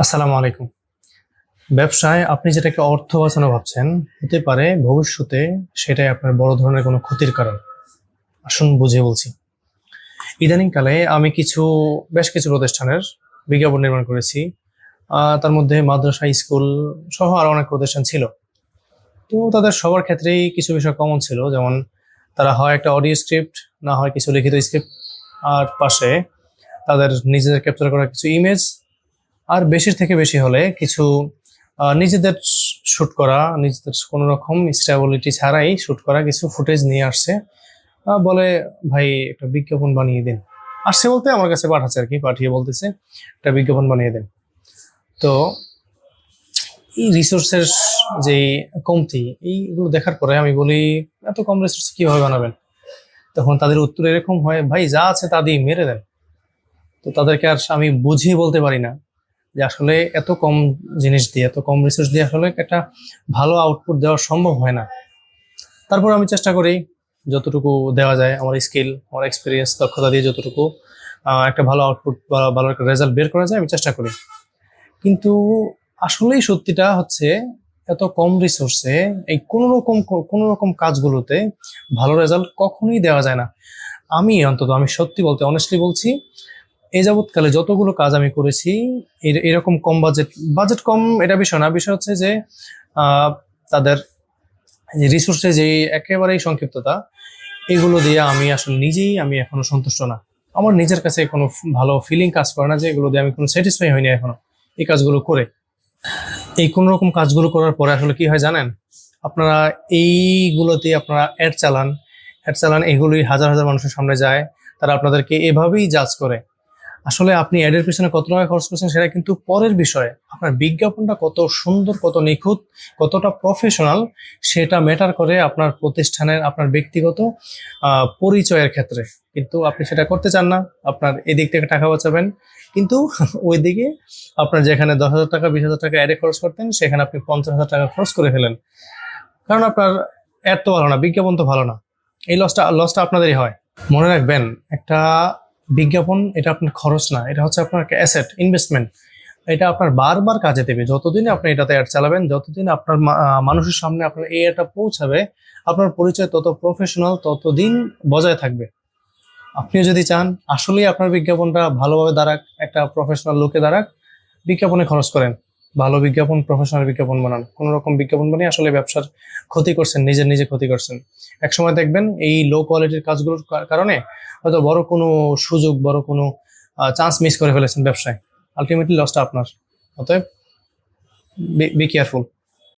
আসসালামু আলাইকুম। ব্যবসায় আপনি যেটাকে অর্থ বাঁচানো ভাবছেন, হতে পারে ভবিষ্যতে সেটাই আপনার বড় ধরনের কোনো ক্ষতির কারণ। আসুন বুঝিয়ে বলছি। ইদানিংকালে আমি বেশ কিছু প্রতিষ্ঠানের বিজ্ঞাপন নির্মাণ করেছি। তার মধ্যে মাদ্রাসা, স্কুল সহ আরো অনেক প্রতিষ্ঠান ছিল। তো তাদের সবার ক্ষেত্রেই কিছু বিষয় কমন ছিল। যেমন তারা হয় একটা অডিও স্ক্রিপ্ট, না হয় কিছু লিখিত স্ক্রিপ্ট, আর পাশে তাদের নিজেদের ক্যাপচার করা কিছু ইমেজ, আর বেশির থেকে বেশি হলে কিছু নিজেদের শুট করা, নিজেদের কোনো রকম স্টেবিলিটি ছাড়াই শুট করা কিছু ফুটেজ নিয়ে আসছে। বলে, ভাই একটা বিজ্ঞাপন বানিয়ে দিন। আসছে বলতে আমার কাছে পাঠাচ্ছে আর কি, পাঠিয়ে বলতেছে একটা বিজ্ঞাপন বানিয়ে দেন। তো এই রিসোর্সের যে কমতি, এইগুলো দেখার পরে আমি বলি, এত কম রিসোর্স কিভাবে বানাবেন? তখন তাদের উত্তর এরকম হয়, ভাই যা আছে তা দিয়ে মেরে দেন। তো তাদেরকে আর আমি বুঝিয়ে বলতে পারি না যে আসলে এত কম জিনিস দিয়ে, এত কম রিসোর্স দিয়ে আসলে একটা ভালো আউটপুট দেওয়া সম্ভব হয় না। তারপর আমি চেষ্টা করি যতটুকু দেওয়া যায়, আমার স্কিল, আমার এক্সপিরিয়েন্স, দক্ষতা দিয়ে যতটুকু একটা ভালো আউটপুট বা ভালো একটা রেজাল্ট বের করা যায় আমি চেষ্টা করি। কিন্তু আসলেই সত্যিটা হচ্ছে, এত কম রিসোর্সে এই কোনো রকম কাজগুলোতে ভালো রেজাল্ট কখনোই দেওয়া যায় না। আমি সত্যি বলতে অনেস্টলি বলছি, এই যাবৎকালে যতগুলো কাজ আমি করেছি, এরকম কম বাজেট কম এটা বিষয় না, বিষয় হচ্ছে যে আহ, তাদের রিসোর্সে যে একেবারেই সংক্ষিপ্ততা, এগুলো দিয়ে আমি আসলে আমি এখনো সন্তুষ্ট না। আমার নিজের কাছে কোনো ভালো ফিলিং কাজ করে না যে এগুলো দিয়ে আমি কোনো স্যাটিসফাই হইনি এখনো এই কাজগুলো করে। এই কোন রকম কাজগুলো করার পরে আসলে কি হয় জানেন? আপনারা এইগুলোতে আপনারা অ্যাড চালান, এগুলোই হাজার হাজার মানুষের সামনে যায়। তারা আপনাদেরকে এভাবেই জাজ করে। আসলে আপনি অ্যাডের পিছনে কত টাকা খরচ করছেন সেটা কিন্তু পরের বিষয়। আপনার বিজ্ঞাপনটা কত সুন্দর, কত নিখুঁত, কতটা প্রফেশনাল, সেটা ম্যাটার করে আপনার প্রতিষ্ঠানের, আপনার ব্যক্তিগত পরিচয়ের ক্ষেত্রে। কিন্তু আপনি সেটা করতে চান না। আপনার এদিক থেকে টাকা বাঁচাবেন, কিন্তু ওইদিকে আপনার যেখানে 10,000 টাকা, 20,000 টাকা অ্যাডে খরচ করতেন, সেখানে আপনি 50,000 টাকা খরচ করে ফেলেন। কারণ আপনার অ্যাড তো ভালো না, বিজ্ঞাপন তো ভালো না। এই লসটা আপনাদেরই হয়। মনে রাখবেন, একটা বিজ্ঞাপন এটা আপনার খরচ না, এটা হচ্ছে আপনার একটা অ্যাসেট, ইনভেস্টমেন্ট। এটা আপনার বারবার কাজে দেবে। যতদিন আপনি এটাতে অ্যাড চালাবেন, যতদিন আপনার মানুষের সামনে আপনার এই অ্যাডটা পৌঁছাবে, আপনার পরিচয় তত প্রফেশনাল ততদিন বজায় থাকবে। আপনিও যদি চান আসলেই আপনার বিজ্ঞাপনটা ভালোভাবে দাঁড়াক, একটা প্রফেশনাল লোকে দাঁড়াক, বিজ্ঞাপনে খরচ করেন। ভালো বিজ্ঞাপন, প্রফেশনাল বিজ্ঞাপন বানান। কোনো রকম বিজ্ঞাপন বানিয়ে আসলে ব্যবসার ক্ষতি করছেন, নিজে ক্ষতি করছেন। একসময় দেখবেন এই লো কোয়ালিটির কাজগুলোর কারণে হয়তো বড় কোনো সুযোগ, বড় কোনো চান্স মিস করে ফেলেছেন ব্যবসায়। আলটিমেটলি লসটা আপনার। অতএব বি কেয়ারফুল।